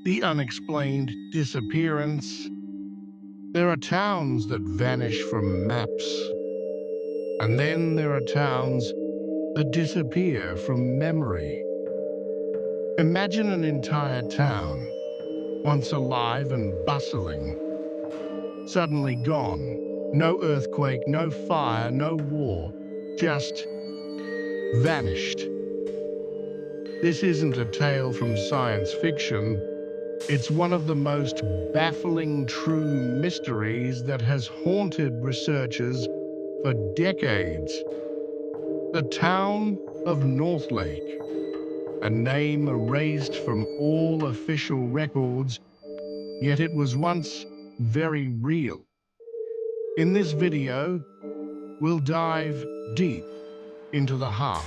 the unexplained disappearance. There are towns that vanish from maps, and then there are towns that disappear from memory. Imagine an entire town, once alive and bustling, suddenly gone. No earthquake, no fire, no war, just vanished. This isn't a tale from science fiction. It's one of the most baffling true mysteries that has haunted researchers for decades. The town of Northlake, a name erased from all official records, yet it was once very real. In this video, we'll dive deep into the heart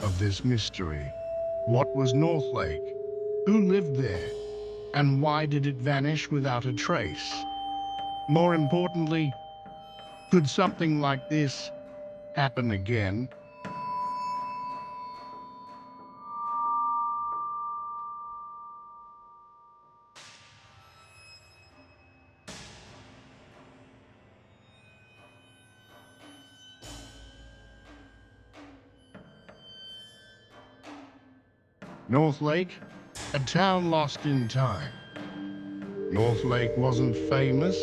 of this mystery. What was Northlake? Who lived there? And why did it vanish without a trace? More importantly, could something like this happen again? Northlake, a town lost in time. Northlake wasn't famous.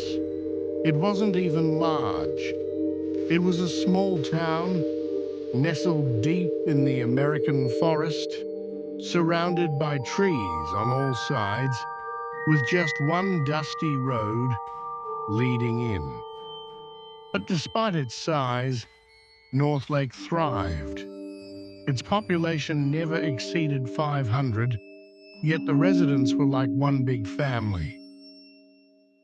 It wasn't even large. It was a small town nestled deep in the American forest, surrounded by trees on all sides, with just one dusty road leading in. But despite its size, Northlake thrived. Its population never exceeded 500, yet the residents were like one big family.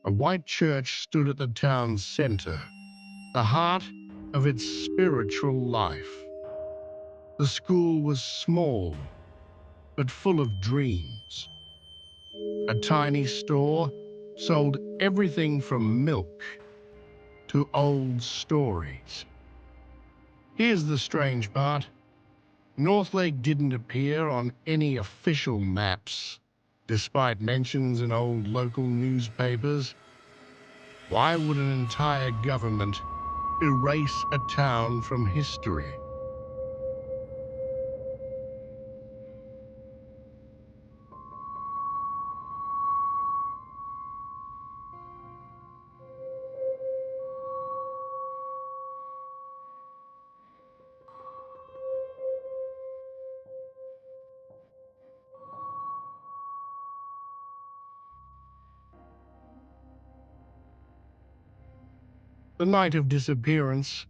A white church stood at the town's center, the heart of its spiritual life. The school was small, but full of dreams. A tiny store sold everything from milk to old stories. Here's the strange part. Northlake didn't appear on any official maps, despite mentions in old local newspapers. Why would an entire government erase a town from history? The night of disappearance,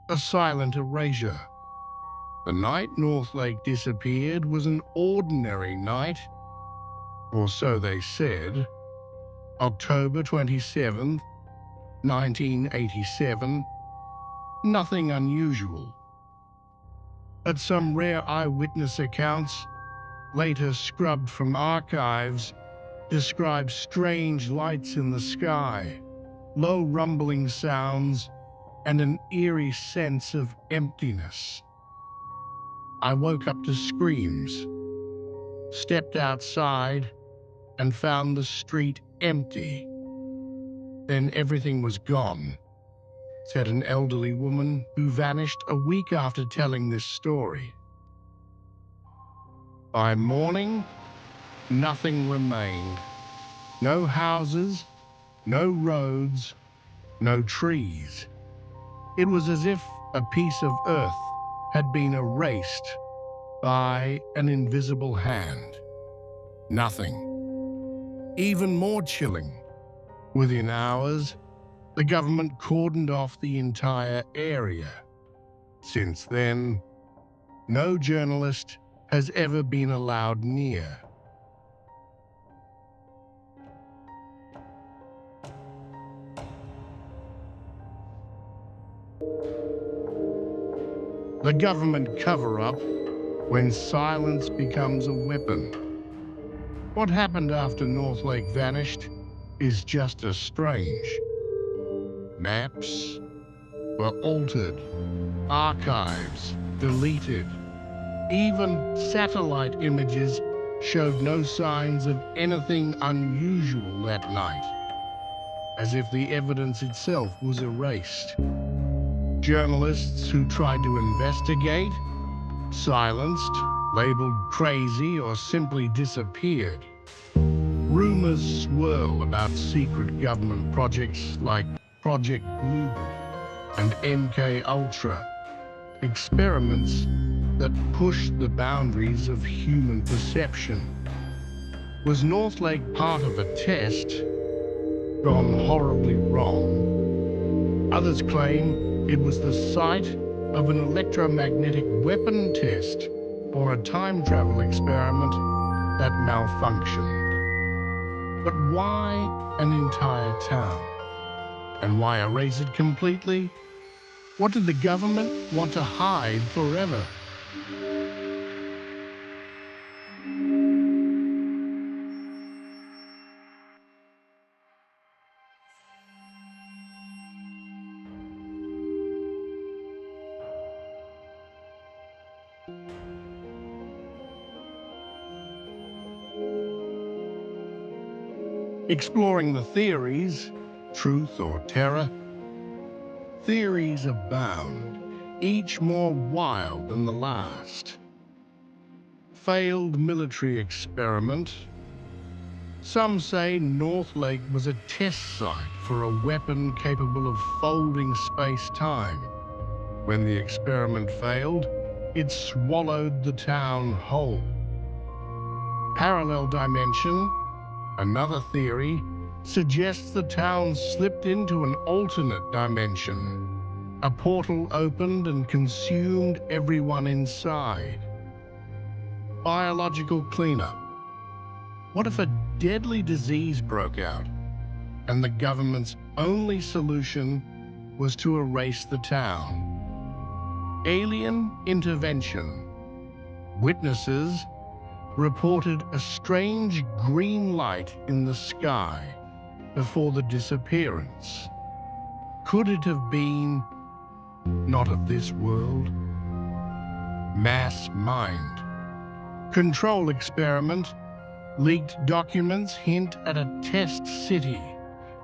a silent erasure. The night Northlake disappeared was an ordinary night, or so they said. October 27th, 1987. Nothing unusual. But some rare eyewitness accounts, later scrubbed from archives, describe strange lights in the sky, low rumbling sounds, and an eerie sense of emptiness. I woke up to screams, stepped outside, and found the street empty. Then everything was gone, said an elderly woman who vanished a week after telling this story. By morning, nothing remained. No houses, no roads, no trees. It was as if a piece of earth had been erased by an invisible hand. Nothing. Even more chilling, within hours, the government cordoned off the entire area. Since then, no journalist has ever been allowed near. The government cover-up when silence becomes a weapon. What happened after Northlake vanished is just as strange. Maps were altered, archives deleted, even satellite images showed no signs of anything unusual that night, as if the evidence itself was erased. Journalists who tried to investigate, silenced, labeled crazy, or simply disappeared. Rumors swirl about secret government projects like Project Bluebeam and MK Ultra, experiments that pushed the boundaries of human perception. Was Northlake part of a test gone horribly wrong? Others claim it was the site of an electromagnetic weapon test or a time travel experiment that malfunctioned. But why an entire town? And why erase it completely? What did the government want to hide forever? Exploring the theories, truth or terror, theories abound, each more wild than the last. Failed military experiment. Some say Northlake was a test site for a weapon capable of folding space-time. When the experiment failed, it swallowed the town whole. Parallel dimension. Another theory suggests the town slipped into an alternate dimension. A portal opened and consumed everyone inside. Biological cleanup. What if a deadly disease broke out and the government's only solution was to erase the town? Alien intervention. Witnesses reported a strange green light in the sky before the disappearance. Could it have been not of this world? Mass mind. Control experiment. Leaked documents hint at a test city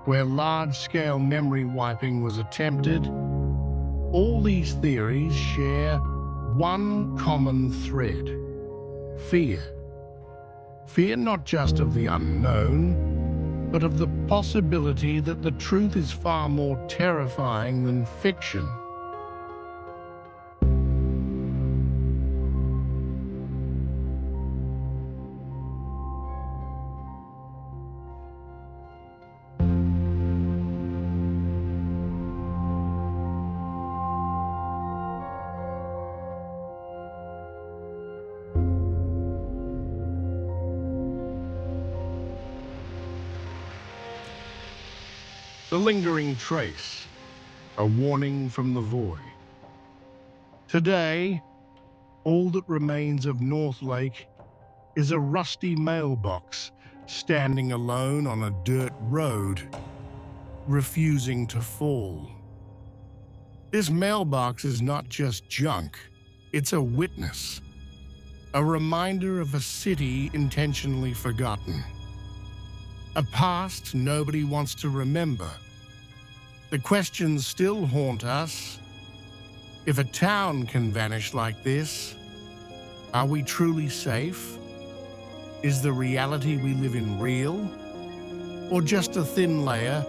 where large-scale memory wiping was attempted. All these theories share one common thread: fear. Fear not just of the unknown, but of the possibility that the truth is far more terrifying than fiction. The lingering trace, a warning from the void. Today, all that remains of Northlake is a rusty mailbox standing alone on a dirt road, refusing to fall. This mailbox is not just junk, it's a witness, a reminder of a city intentionally forgotten, a past nobody wants to remember. The questions still haunt us. If a town can vanish like this, are we truly safe? Is the reality we live in real? Or just a thin layer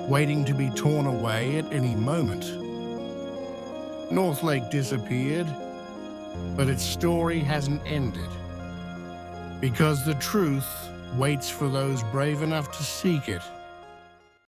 waiting to be torn away at any moment? Northlake disappeared, but its story hasn't ended. Because the truth waits for those brave enough to seek it.